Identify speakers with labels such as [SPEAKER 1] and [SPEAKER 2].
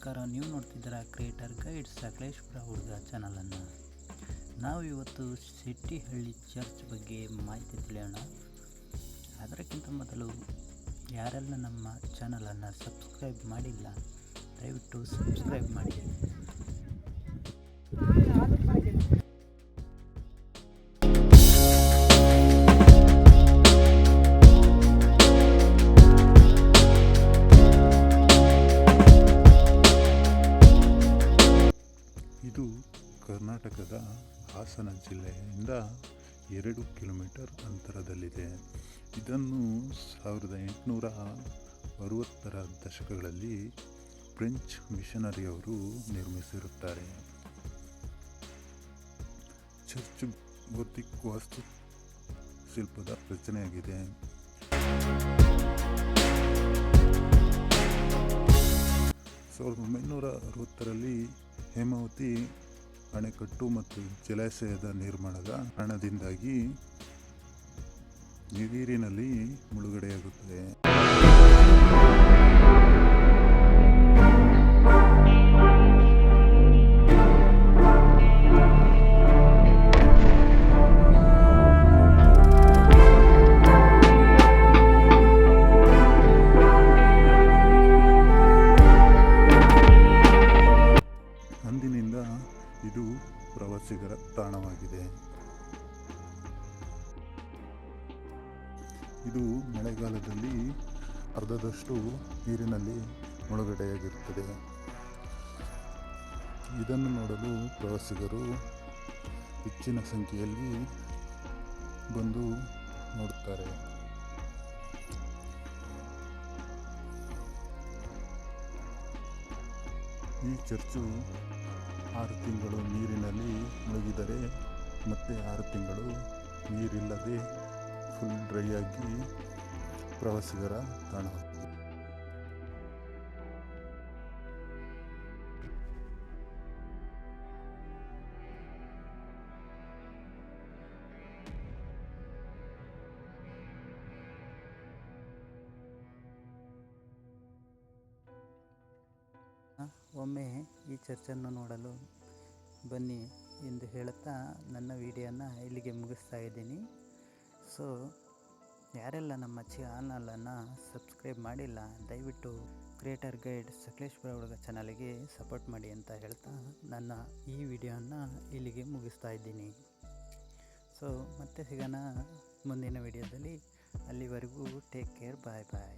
[SPEAKER 1] ನಮಸ್ಕಾರ. ನೀವು ನೋಡ್ತಿದ್ದೀರಾ ಕ್ರಿಯೇಟರ್ ಗೈಡ್ ಸಕಲೇಶ್ಪುರ ಹುಡುಗ ಚಾನಲನ್ನು. ನಾವು ಇವತ್ತು ಶೆಟ್ಟಿಹಳ್ಳಿ ಚರ್ಚ್ ಬಗ್ಗೆ ಮಾಹಿತಿ ತಿಳಿಯೋಣ. ಅದಕ್ಕಿಂತ ಮೊದಲು ಯಾರೆಲ್ಲ ನಮ್ಮ ಚಾನಲನ್ನು ಸಬ್ಸ್ಕ್ರೈಬ್ ಮಾಡಿಲ್ಲ ದಯವಿಟ್ಟು ಸಬ್ಸ್ಕ್ರೈಬ್ ಮಾಡಿ.
[SPEAKER 2] ಇದು ಕರ್ನಾಟಕದ ಹಾಸನ ಜಿಲ್ಲೆಯಿಂದ 2 ಕಿಲೋಮೀಟರ್ ಅಂತರದಲ್ಲಿದೆ. ಇದನ್ನು 1860ರ ದಶಕಗಳಲ್ಲಿ ಫ್ರೆಂಚ್ ಮಿಷನರಿಯವರು ನಿರ್ಮಿಸಿರುತ್ತಾರೆ. ಚರ್ಚ್ ಗೋಥಿಕ್ ವಾಸ್ತು ಶಿಲ್ಪದ ರಚನೆಯಾಗಿದೆ. ಸಾವಿರದ 1960ರಲ್ಲಿ ಹೇಮಾವತಿ ಅಣೆಕಟ್ಟು ಮತ್ತು ಜಲಾಶಯದ ನಿರ್ಮಾಣದ ಕಾರಣದಿಂದಾಗಿ ನೀರಿನಲ್ಲಿ ಮುಳುಗಡೆಯಾಗುತ್ತದೆ. ಅಂದಿನಿಂದ ಇದು ಪ್ರವಾಸಿಗರ ತಾಣವಾಗಿದೆ. ಇದು ಮಳೆಗಾಲದಲ್ಲಿ ಅರ್ಧದಷ್ಟು ನೀರಿನಲ್ಲಿ ಮುಳುಗಡೆಯಾಗಿರುತ್ತದೆ. ಇದನ್ನು ನೋಡಲು ಪ್ರವಾಸಿಗರು ಹೆಚ್ಚಿನ ಸಂಖ್ಯೆಯಲ್ಲಿ ಬಂದು ನೋಡುತ್ತಾರೆ. ಈ ಚರ್ಚು 6 ತಿಂಗಳು ನೀರಿನಲ್ಲಿ ಮುಳುಗಿದರೆ ಮತ್ತೆ 6 ತಿಂಗಳು ನೀರಿಲ್ಲದೆ ಫುಲ್ ಡ್ರೈ ಆಗಿ ಪ್ರವಾಸಿಗರ ತಾಣವಾಗಿದೆ.
[SPEAKER 1] ಒಮ್ಮೆ ಈ ಚರ್ಚನ್ನು ನೋಡಲು ಬನ್ನಿ ಎಂದು ಹೇಳುತ್ತಾ ನನ್ನ ವಿಡಿಯೋನ ಇಲ್ಲಿಗೆ ಮುಗಿಸ್ತಾ ಇದ್ದೀನಿ. ಸೊ ಯಾರೆಲ್ಲ ನಮ್ಮ ಚಾನಲನ್ನು ಸಬ್ಸ್ಕ್ರೈಬ್ ಮಾಡಿಲ್ಲ ದಯವಿಟ್ಟು ಕ್ರಿಯೇಟರ್ ಗೈಡ್ ಸಕಲೇಶ್ಪುರ ಹುಡುಗ ಚಾನಲಿಗೆ ಸಪೋರ್ಟ್ ಮಾಡಿ ಅಂತ ಹೇಳ್ತಾ ನನ್ನ ಈ ವಿಡಿಯೋನ ಇಲ್ಲಿಗೆ ಮುಗಿಸ್ತಾ ಇದ್ದೀನಿ. ಸೊ ಮತ್ತೆ ಸಿಗೋಣ ಮುಂದಿನ ವಿಡಿಯೋದಲ್ಲಿ. ಅಲ್ಲಿವರೆಗೂ ಟೇಕ್ ಕೇರ್, ಬಾಯ್ ಬಾಯ್.